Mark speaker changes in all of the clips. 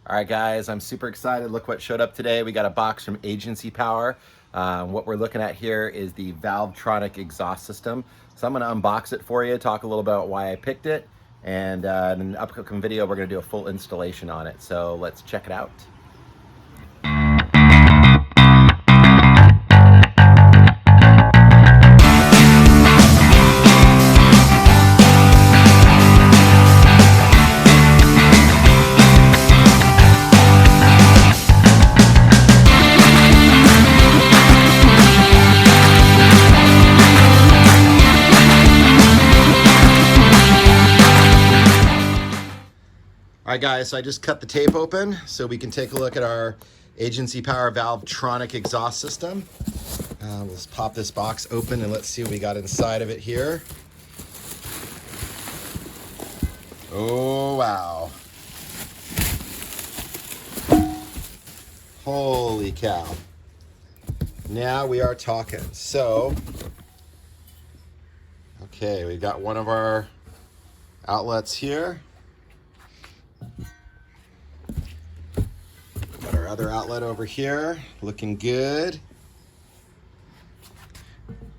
Speaker 1: All right, guys, I'm super excited. Look what showed up today. We got a box from Agency Power. What we're looking at here is the Valvetronic exhaust system. So I'm gonna unbox it for you, talk a little about why I picked it, and in an upcoming video, we're gonna do a full installation on it. So let's check it out. All right, guys, so I just cut the tape open so we can take a look at our Agency Power Valvetronic exhaust system. Let's pop this box open and let's see what we got inside of it here. Oh, wow. Holy cow. Now we are talking. So, okay, we've got one of our outlets here. Got our other outlet over here, looking good.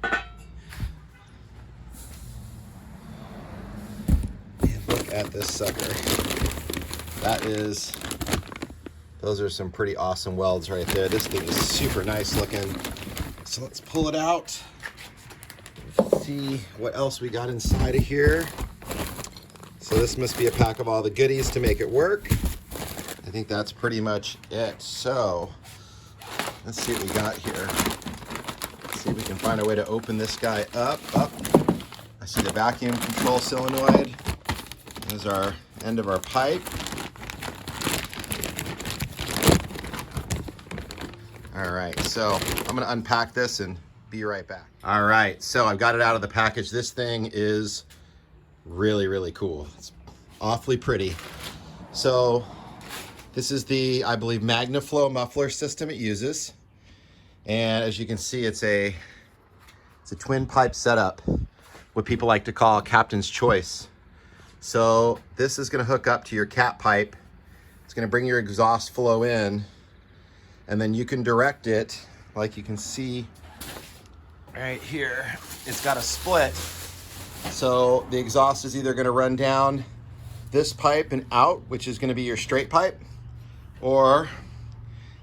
Speaker 1: And look at this sucker. Those are some pretty awesome welds right there. This thing is super nice looking. So let's pull it out. See what else we got inside of here. So this must be a pack of all the goodies to make it work. I think that's pretty much it. So let's see what we got here. Let's see if we can find a way to open this guy up. I see the vacuum control solenoid. There's our end of our pipe. All right, so I'm gonna unpack this and be right back. All right, so I've got it out of the package. This thing is really cool. It's awfully pretty. So this is the, I believe, MagnaFlow muffler system it uses. And as you can see, it's a twin pipe setup, what people like to call captain's choice. So this is gonna hook up to your cat pipe. It's gonna bring your exhaust flow in, and then you can direct it, like you can see right here. It's got a split. So the exhaust is either gonna run down this pipe and out, which is gonna be your straight pipe, or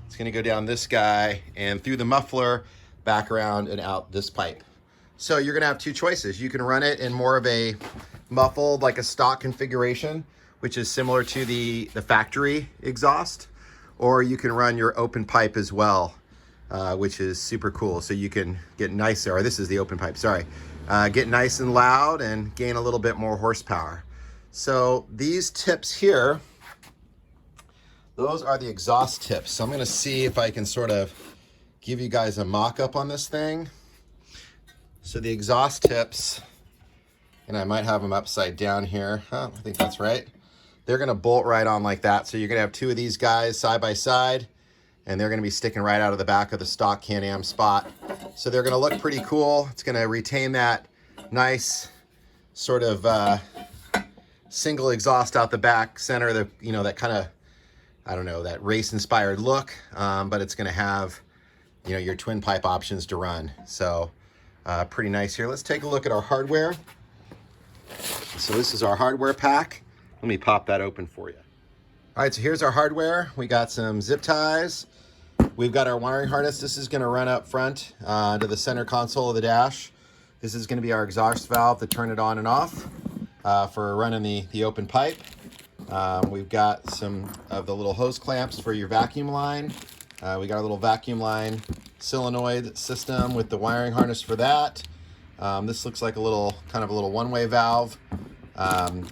Speaker 1: it's gonna go down this guy and through the muffler, back around and out this pipe. So you're gonna have two choices. You can run it in more of a muffled, like a stock configuration, which is similar to the factory exhaust, or you can run your open pipe as well, which is super cool. So you can get nicer, or this is the open pipe, sorry. Get nice and loud and gain a little bit more horsepower. So these tips here, those are the exhaust tips. So I'm gonna see if I can sort of give you guys a mock-up on this thing. So the exhaust tips, and I might have them upside down here. I think that's right. They're gonna bolt right on like that. So you're gonna have two of these guys side by side, and they're gonna be sticking right out of the back of the stock CanAm spot. So they're gonna look pretty cool. It's gonna retain that nice sort of single exhaust out the back center, that kind of, I don't know, that race inspired look, but it's gonna have, your twin pipe options to run. So pretty nice here. Let's take a look at our hardware. So this is our hardware pack. Let me pop that open for you. All right, so here's our hardware. We got some zip ties. We've got our wiring harness. This is gonna run up front to the center console of the dash. This is gonna be our exhaust valve to turn it on and off for running the open pipe. We've got some of the little hose clamps for your vacuum line. We got our little vacuum line solenoid system with the wiring harness for that. This looks like a little one-way valve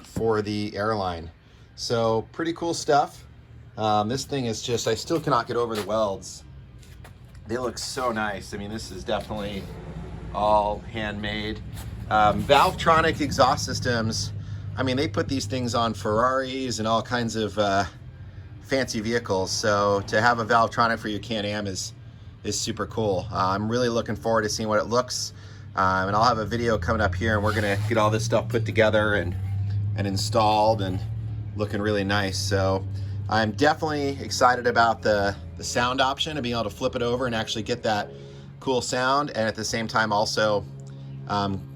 Speaker 1: for the airline. So pretty cool stuff. This thing is just, I still cannot get over the welds. They look so nice. I mean, this is definitely all handmade. Valvetronic exhaust systems, I mean, they put these things on Ferraris and all kinds of fancy vehicles. So to have a Valvetronic for your CanAm is super cool. I'm really looking forward to seeing what it looks. And I'll have a video coming up here, and we're gonna get all this stuff put together and installed and looking really nice. So I'm definitely excited about the sound option and being able to flip it over and actually get that cool sound, and at the same time also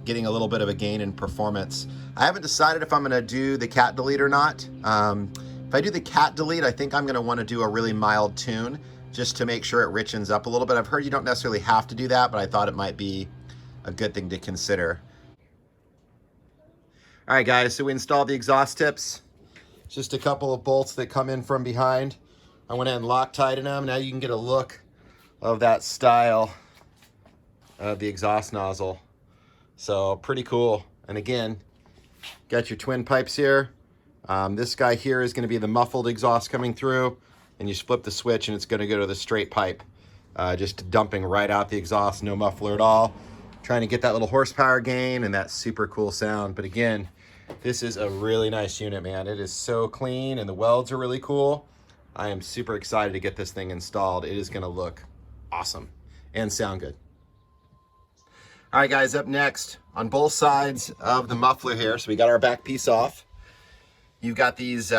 Speaker 1: getting a little bit of a gain in performance. I haven't decided if I'm going to do the cat delete or not. If I do the cat delete, I think I'm going to want to do a really mild tune just to make sure it richens up a little bit. I've heard you don't necessarily have to do that, but I thought it might be a good thing to consider. All right, guys, so we installed the exhaust tips. Just a couple of bolts that come in from behind. I went ahead and Loctited them. Now you can get a look of that style of the exhaust nozzle. So pretty cool. And again, got your twin pipes here. This guy here is going to be the muffled exhaust coming through, and you flip the switch and it's going to go to the straight pipe, just dumping right out the exhaust, no muffler at all. Trying to get that little horsepower gain and that super cool sound. But again, this is a really nice unit, man. It is so clean and the welds are really cool. I am super excited to get this thing installed. It is going to look awesome and sound good. All right, guys, up next on both sides of the muffler here. So we got our back piece off. You've got these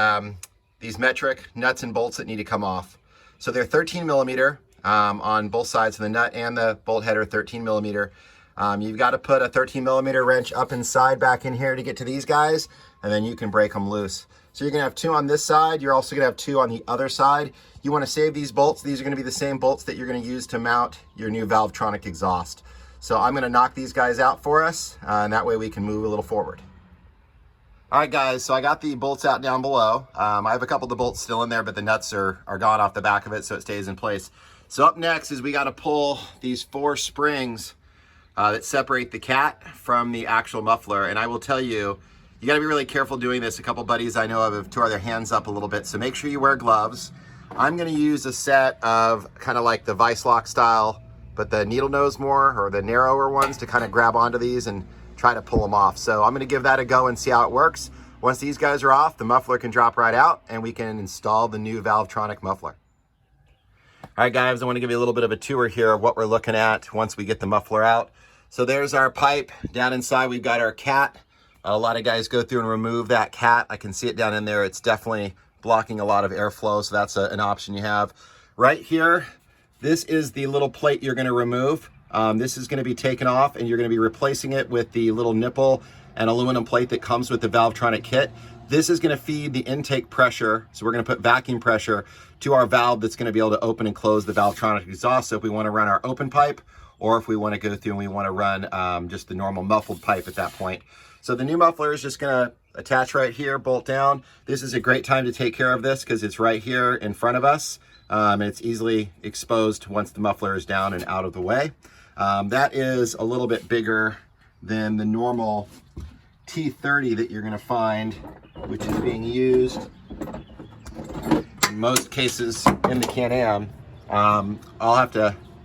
Speaker 1: metric nuts and bolts that need to come off. So they're 13 millimeter on both sides of the nut and the bolt header, 13 millimeter. You've got to put a 13 millimeter wrench up inside back in here to get to these guys, and then you can break them loose. So you're going to have two on this side. You're also going to have two on the other side. You want to save these bolts. These are going to be the same bolts that you're going to use to mount your new Valvetronic exhaust. So I'm going to knock these guys out for us, and that way we can move a little forward. All right, guys, so I got the bolts out down below. I have a couple of the bolts still in there, but the nuts are gone off the back of it, so it stays in place. So up next is we got to pull these 4 springs that separate the cat from the actual muffler. And I will tell you, you got to be really careful doing this. A couple buddies I know of have tore their hands up a little bit, so make sure you wear gloves. I'm going to use a set of kind of like the vice lock style, but the needle nose more, or the narrower ones, to kind of grab onto these and try to pull them off. So I'm going to give that a go and see how it works. Once these guys are off, the muffler can drop right out and we can install the new Valvetronic muffler. All right, guys, I want to give you a little bit of a tour here of what we're looking at once we get the muffler out. So there's our pipe. Down inside, we've got our cat. A lot of guys go through and remove that cat. I can see it down in there. It's definitely blocking a lot of airflow, so that's an option you have. Right here, this is the little plate you're going to remove. This is going to be taken off, and you're going to be replacing it with the little nipple and aluminum plate that comes with the Valvetronic kit. This is going to feed the intake pressure, so we're going to put vacuum pressure to our valve that's going to be able to open and close the Valvetronic exhaust. So if we want to run our open pipe, or if we want to go through and we want to run just the normal muffled pipe at that point. So the new muffler is just going to attach right here, bolt down. This is a great time to take care of this because it's right here in front of us. And it's easily exposed once the muffler is down and out of the way. That is a little bit bigger than the normal T30 that you're going to find, which is being used in most cases in the CanAm.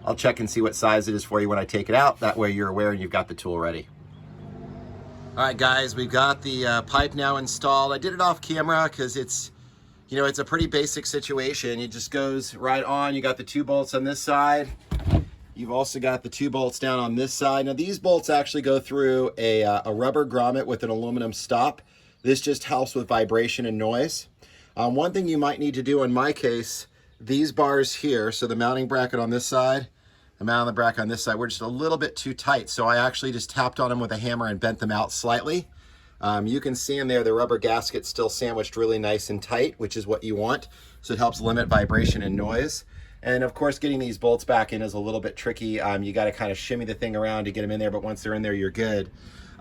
Speaker 1: I'll check and see what size it is for you when I take it out. That way you're aware and you've got the tool ready. All right, guys, we've got the pipe now installed. I did it off camera because it's a pretty basic situation. It just goes right on. You got the 2 bolts on this side. You've also got the 2 bolts down on this side. Now these bolts actually go through a rubber grommet with an aluminum stop. This just helps with vibration and noise. One thing you might need to do in my case, these bars here, so the mounting bracket on this side, the mounting bracket on this side, were just a little bit too tight. So I actually just tapped on them with a hammer and bent them out slightly. You can see in there the rubber gasket's still sandwiched really nice and tight, which is what you want. So it helps limit vibration and noise. And of course, getting these bolts back in is a little bit tricky. You got to kind of shimmy the thing around to get them in there, but once they're in there, you're good.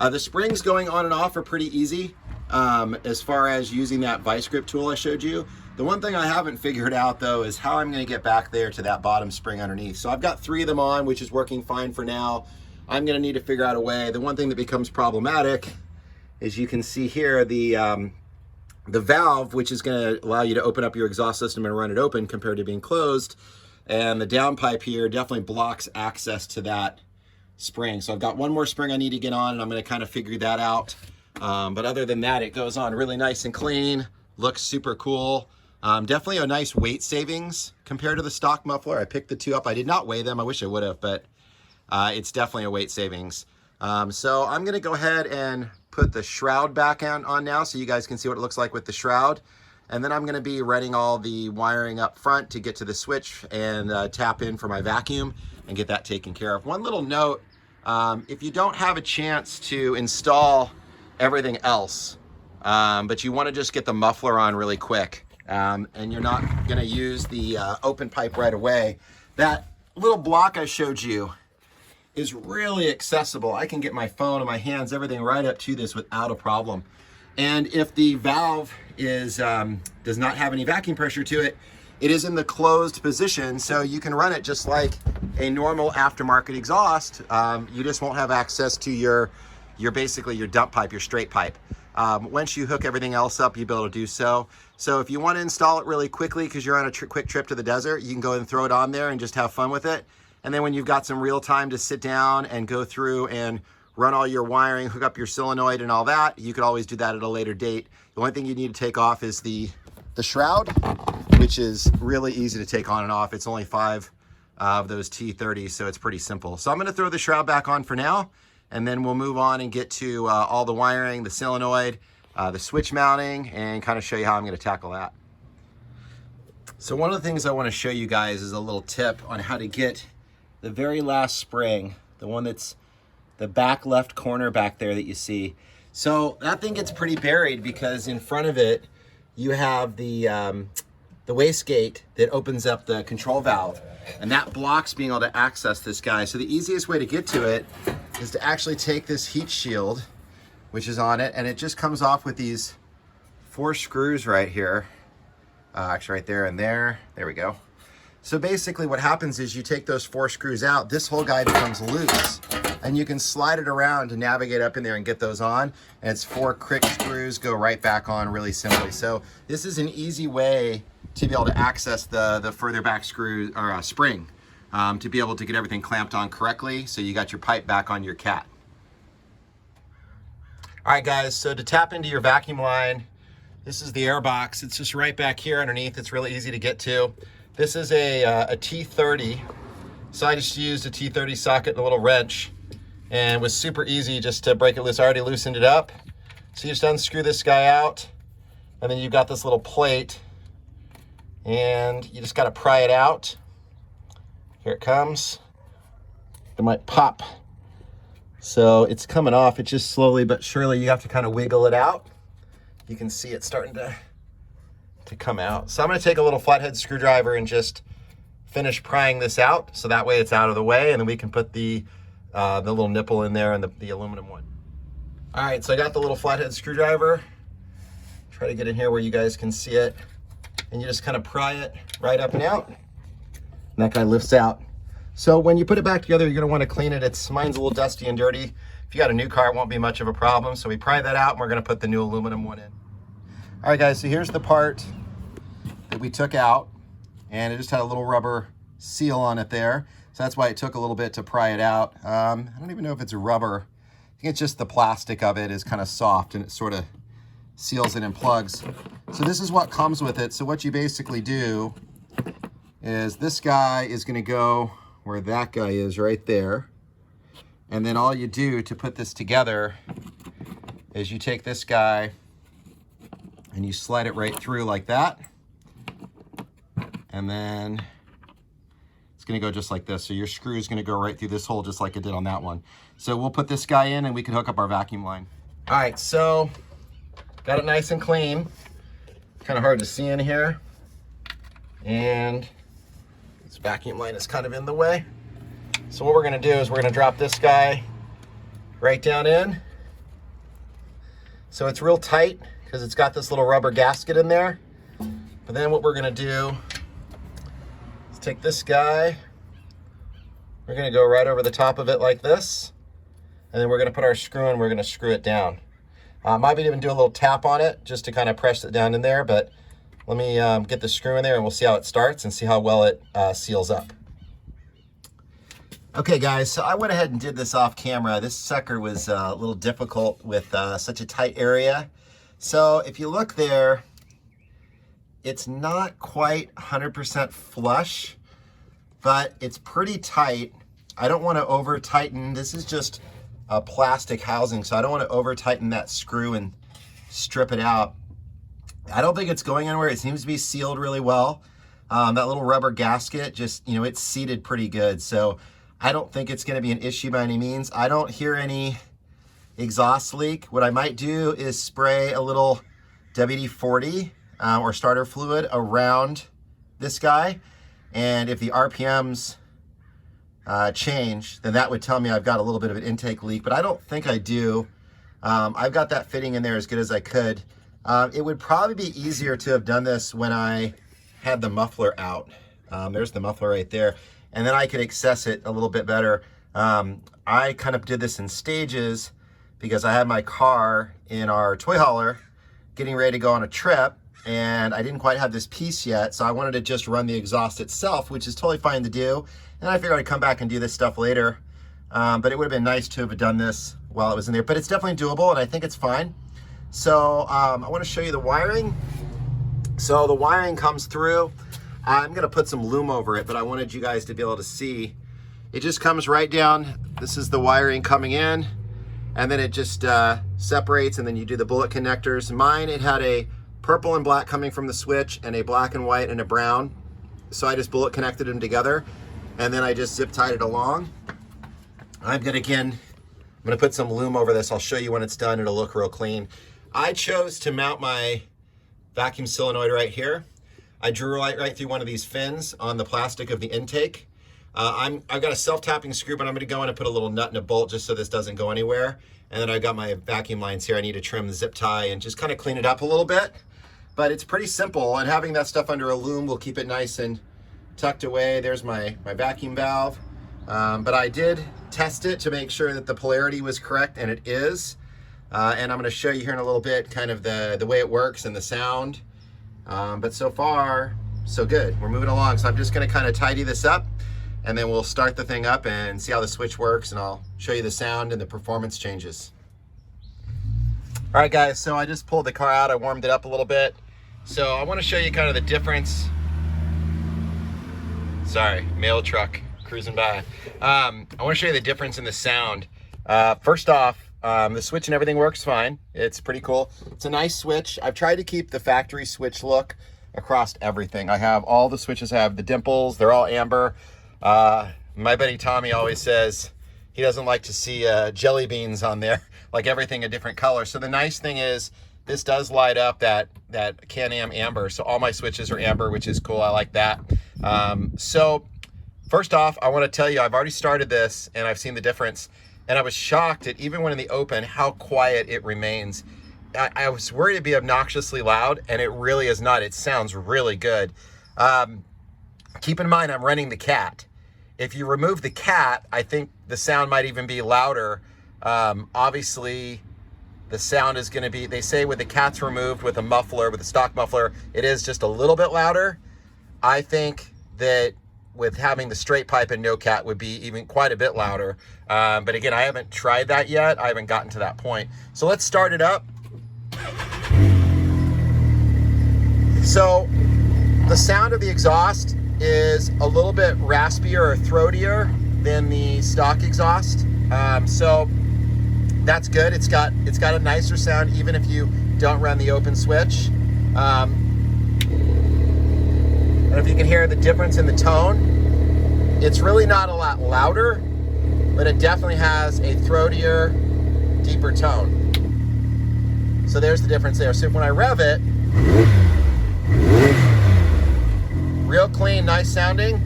Speaker 1: The springs going on and off are pretty easy as far as using that vice grip tool I showed you. The one thing I haven't figured out though is how I'm going to get back there to that bottom spring underneath. So I've got 3 of them on, which is working fine for now. I'm going to need to figure out a way. The one thing that becomes problematic is you can see here the valve, which is going to allow you to open up your exhaust system and run it open compared to being closed. And the downpipe here definitely blocks access to that spring. So I've got one more spring I need to get on, and I'm going to kind of figure that out. But other than that, it goes on really nice and clean. Looks super cool. Definitely a nice weight savings compared to the stock muffler. I picked the 2 up. I did not weigh them. I wish I would have, but it's definitely a weight savings. So I'm going to go ahead and put the shroud back on now so you guys can see what it looks like with the shroud. And then I'm going to be running all the wiring up front to get to the switch and tap in for my vacuum and get that taken care of. One little note, if you don't have a chance to install everything else, but you want to just get the muffler on really quick, and you're not going to use the open pipe right away, that little block I showed you is really accessible. I can get my phone and my hands, everything right up to this without a problem. And if the valve is does not have any vacuum pressure to it, it is in the closed position, so you can run it just like a normal aftermarket exhaust. You just won't have access to your basically your dump pipe, your straight pipe. Once you hook everything else up, you'll be able to do so. So if you want to install it really quickly because you're on a quick trip to the desert, you can go and throw it on there and just have fun with it. And then when you've got some real time to sit down and go through and run all your wiring, hook up your solenoid and all that, you could always do that at a later date. The only thing you need to take off is the shroud, which is really easy to take on and off. It's only 5 of those T30s, so it's pretty simple. So I'm going to throw the shroud back on for now, and then we'll move on and get to all the wiring, the solenoid, the switch mounting, and kind of show you how I'm going to tackle that. So one of the things I want to show you guys is a little tip on how to get the very last spring, the one that's the back left corner back there that you see. So that thing gets pretty buried because in front of it you have the wastegate that opens up the control valve, and that blocks being able to access this guy. So the easiest way to get to it is to actually take this heat shield, which is on it, and it just comes off with these 4 screws right here. Actually right there and there. There we go. So basically what happens is you take those 4 screws out, this whole guy becomes loose, and you can slide it around to navigate up in there and get those on, and it's 4 crick screws go right back on really simply. So this is an easy way to be able to access the further back screw or spring, to be able to get everything clamped on correctly so you got your pipe back on your cat. All right guys, so to tap into your vacuum line, this is the air box. It's just right back here underneath. It's really easy to get to. This is a T30, so I just used a T30 socket and a little wrench, and it was super easy just to break it loose. I already loosened it up. So you just unscrew this guy out, and then you've got this little plate, and you just got to pry it out. Here it comes. It might pop. So it's coming off. It's just slowly but surely you have to kind of wiggle it out. You can see it starting to come out. So I'm going to take a little flathead screwdriver and just finish prying this out, so that way it's out of the way, and then we can put the little nipple in there and the aluminum one. All right, so I got the little flathead screwdriver. Try to get in here where you guys can see it, and you just kind of pry it right up and out, and that guy lifts out. So when you put it back together, you're going to want to clean it. Mine's a little dusty and dirty. If you got a new car, it won't be much of a problem. So we pry that out, and we're going to put the new aluminum one in. All right, guys, so here's the part that we took out, and it just had a little rubber seal on it there. So that's why it took a little bit to pry it out. I don't even know if it's rubber. I think it's just the plastic of it is kind of soft, and it sort of seals it in plugs. So this is what comes with it. So what you basically do is this guy is going to go where that guy is right there. And then all you do to put this together is you take this guy and you slide it right through like that. And then it's going to go just like this. So your screw is going to go right through this hole just like it did on that one. So we'll put this guy in and we can hook up our vacuum line. All right, so got it nice and clean. Kind of hard to see in here. And this vacuum line is kind of in the way. So what we're going to do is we're going to drop this guy right down in. So it's real tight because it's got this little rubber gasket in there. But then what we're going to do is take this guy. We're going to go right over the top of it like this. And then we're going to put our screw in. We're going to screw it down. Might even do a little tap on it just to kind of press it down in there. But let me get the screw in there and we'll see how it starts and see how well it seals up. Okay guys, so I went ahead and did this off camera. This sucker was a little difficult with such a tight area. So if you look there, it's not quite 100% flush, but it's pretty tight. I don't want to over tighten. This is just a plastic housing, so I don't want to over tighten that screw and strip it out. I don't think it's going anywhere. It seems to be sealed really well. That little rubber gasket, just, you know, it's seated pretty good. So I don't think it's going to be an issue by any means. I don't hear any exhaust leak. What I might do is spray a little WD-40 or starter fluid around this guy. And if the RPMs change, then that would tell me I've got a little bit of an intake leak, but I don't think I do. I've got that fitting in there as good as I could. It would probably be easier to have done this when I had the muffler out. There's the muffler right there. And then I could access it a little bit better. I kind of did this in stages because I had my car in our toy hauler getting ready to go on a trip, and I didn't quite have this piece yet, so I wanted to just run the exhaust itself, which is totally fine to do. And I figured I'd come back and do this stuff later. But it would have been nice to have done this while it was in there. But it's definitely doable, and I think it's fine. So I want to show you the wiring. So the wiring comes through. I'm going to put some loom over it, but I wanted you guys to be able to see. It just comes right down. This is the wiring coming in, and then it just separates, and then you do the bullet connectors. Mine, it had a purple and black coming from the switch, and a black and white and a brown. So I just bullet connected them together, and then I just zip tied it along. I'm gonna put some loom over this. I'll show you when it's done. It'll look real clean. I chose to mount my vacuum solenoid right here. I drew right through one of these fins on the plastic of the intake. I've got a self-tapping screw, but I'm gonna go in and put a little nut and a bolt just so this doesn't go anywhere. And then I've got my vacuum lines here. I need to trim the zip tie and just kind of clean it up a little bit. But it's pretty simple, and having that stuff under a loom will keep it nice and tucked away. There's my vacuum valve. But I did test it to make sure that the polarity was correct, and it is. And I'm gonna show you here in a little bit kind of the way it works and the sound. But so far, so good. We're moving along. So I'm just gonna kind of tidy this up, and then we'll start the thing up and see how the switch works, and I'll show you the sound and the performance changes. All right, guys, so I just pulled the car out. I warmed it up a little bit. So I want to show you kind of the difference. Sorry, mail truck cruising by. I want to show you the difference in the sound. First off, the switch and everything works fine. It's pretty cool. It's a nice switch. I've tried to keep the factory switch look across everything. I have all the switches have the dimples. They're all amber. My buddy Tommy always says he doesn't like to see jelly beans on there, like everything a different color. So the nice thing is this does light up that CanAm amber. So all my switches are amber, which is cool. I like that. So first off, I want to tell you, I've already started this and I've seen the difference. And I was shocked at, even when in the open, how quiet it remains. I was worried it'd be obnoxiously loud, and it really is not. It sounds really good. Keep in mind, I'm running the cat. If you remove the cat, I think the sound might even be louder. Obviously, the sound is going to be, they say with the cat's removed with a muffler, with a stock muffler, it is just a little bit louder. I think that with having the straight pipe and no cat would be even quite a bit louder. But again, I haven't tried that yet. I haven't gotten to that point. So let's start it up. So the sound of the exhaust is a little bit raspier or throatier than the stock exhaust. So that's good. It's got a nicer sound even if you don't run the open switch. And if you can hear the difference in the tone, it's really not a lot louder, but it definitely has a throatier, deeper tone. So there's the difference there. So when I rev it, real clean, nice sounding.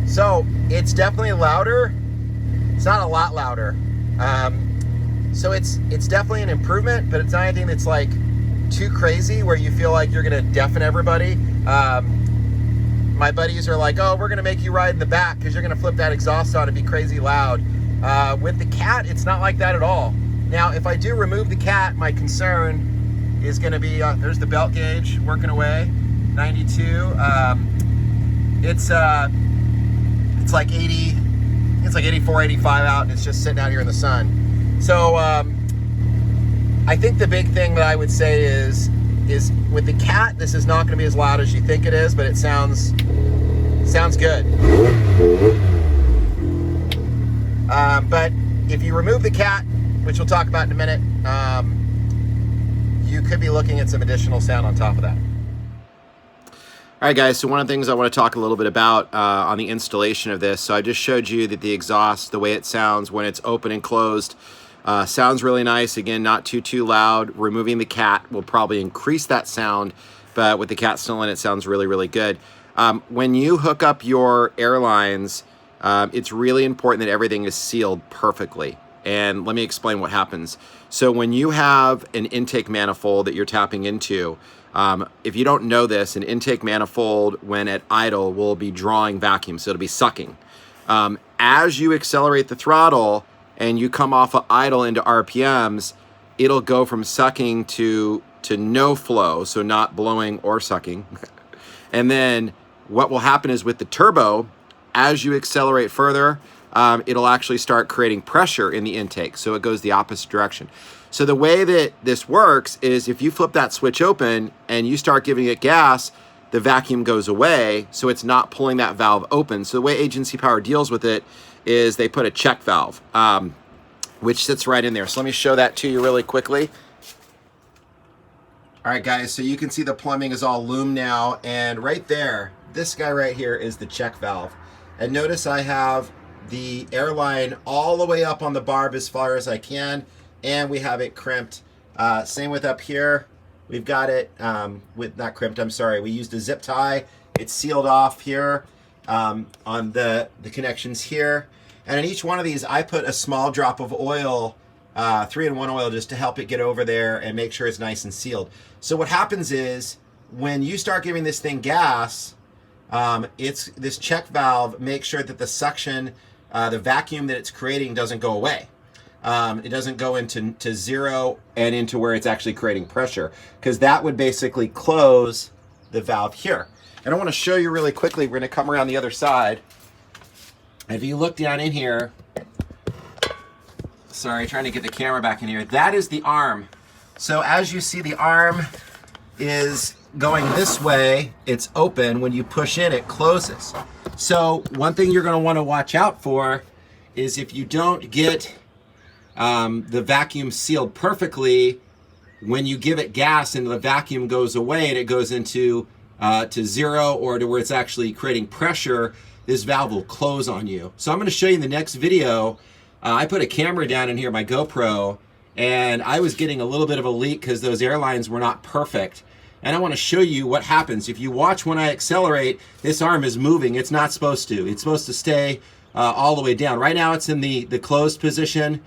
Speaker 1: So it's definitely louder. It's not a lot louder. So it's definitely an improvement, but it's not anything that's like too crazy where you feel like you're gonna deafen everybody. My buddies are like, oh, we're gonna make you ride in the back because you're gonna flip that exhaust on and be crazy loud. With the cat, it's not like that at all. Now, if I do remove the cat, my concern is gonna be, there's the belt gauge working away, 92. It's like 80, it's like 84, 85 out, and it's just sitting out here in the sun. So I think the big thing that I would say is with the cat, this is not gonna be as loud as you think it is, but it sounds good. But if you remove the cat, which we'll talk about in a minute, you could be looking at some additional sound on top of that. All right, guys, so one of the things I want to talk a little bit about on the installation of this, so I just showed you that the exhaust, the way it sounds when it's open and closed, sounds really nice. Again, not too loud. Removing the cat will probably increase that sound, but with the cat still in, it sounds really good. When you hook up your airlines, it's really important that everything is sealed perfectly. And let me explain what happens. So when you have an intake manifold that you're tapping into, if you don't know this, an intake manifold when at idle will be drawing vacuum, so it'll be sucking. As you accelerate the throttle and you come off of idle into RPMs, it'll go from sucking to no flow, so not blowing or sucking. And then what will happen is with the turbo, as you accelerate further, it'll actually start creating pressure in the intake, so it goes the opposite direction. So the way that this works is if you flip that switch open and you start giving it gas, the vacuum goes away, so it's not pulling that valve open. So the way Agency Power deals with it is they put a check valve, which sits right in there. So let me show that to you really quickly. All right, guys, so you can see the plumbing is all loomed now, and right there, this guy right here is the check valve. And notice I have the airline all the way up on the barb as far as I can, and we have it crimped. Same with up here. We've got it with, not crimped, I'm sorry. We used a zip tie. It's sealed off here on the connections here. And in each one of these, I put a small drop of oil, 3-in-1 oil, just to help it get over there and make sure it's nice and sealed. So what happens is when you start giving this thing gas, this check valve makes sure that the suction, the vacuum that it's creating doesn't go away. It doesn't go into zero and into where it's actually creating pressure, because that would basically close the valve here. And I want to show you really quickly. We're going to come around the other side. If you look down in here, sorry, trying to get the camera back in here, that is the arm. So as you see, the arm is going this way. It's open. When you push in, it closes. So one thing you're going to want to watch out for is if you don't get the vacuum sealed perfectly, when you give it gas and the vacuum goes away and it goes into to zero or to where it's actually creating pressure, this valve will close on you. So I'm going to show you in the next video. I put a camera down in here, my GoPro, and I was getting a little bit of a leak because those airlines were not perfect. And I want to show you what happens. If you watch when I accelerate, this arm is moving. It's not supposed to. It's supposed to stay all the way down. Right now it's in the closed position.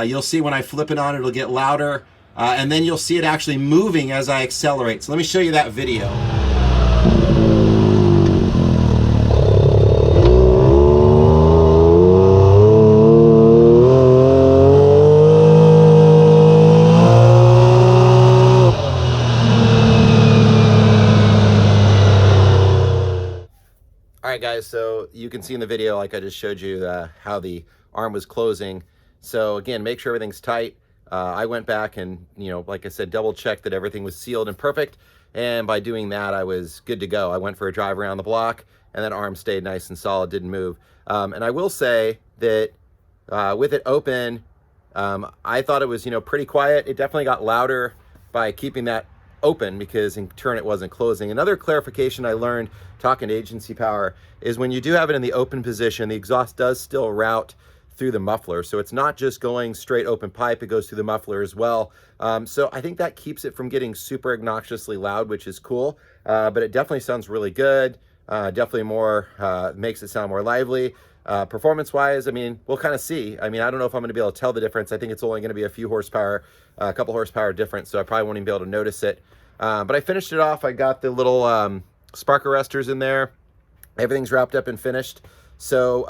Speaker 1: You'll see when I flip it on, it'll get louder. And then you'll see it actually moving as I accelerate. So let me show you that video. All right, guys, so you can see in the video, like I just showed you, how the arm was closing. So again, make sure everything's tight. I went back and, like I said, double checked that everything was sealed and perfect. And by doing that, I was good to go. I went for a drive around the block, and that arm stayed nice and solid, didn't move. And I will say that with it open, I thought it was, pretty quiet. It definitely got louder by keeping that open, because in turn it wasn't closing. Another clarification I learned talking to Agency Power is when you do have it in the open position, the exhaust does still route through the muffler. So it's not just going straight open pipe, it goes through the muffler as well. So I think that keeps it from getting super obnoxiously loud, which is cool. But it definitely sounds really good. Definitely more, makes it sound more lively. Performance-wise, I mean, we'll kind of see. I mean, I don't know if I'm going to be able to tell the difference. I think it's only going to be a few horsepower, a couple horsepower difference, so I probably won't even be able to notice it. But I finished it off. I got the little spark arresters in there. Everything's wrapped up and finished. So,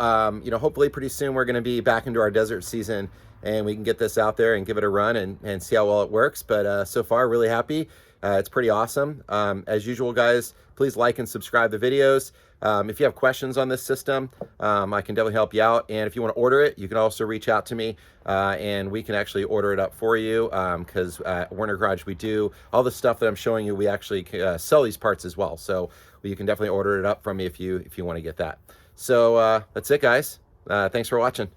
Speaker 1: hopefully pretty soon we're going to be back into our desert season, and we can get this out there and give it a run and see how well it works. But so far, really happy. It's pretty awesome. As usual, guys, please like and subscribe the videos. If you have questions on this system, I can definitely help you out. And if you want to order it, you can also reach out to me, and we can actually order it up for you, because at Werner Garage, we do all the stuff that I'm showing you. We actually sell these parts as well. So you can definitely order it up from me if you want to get that. So that's it, guys. Thanks for watching.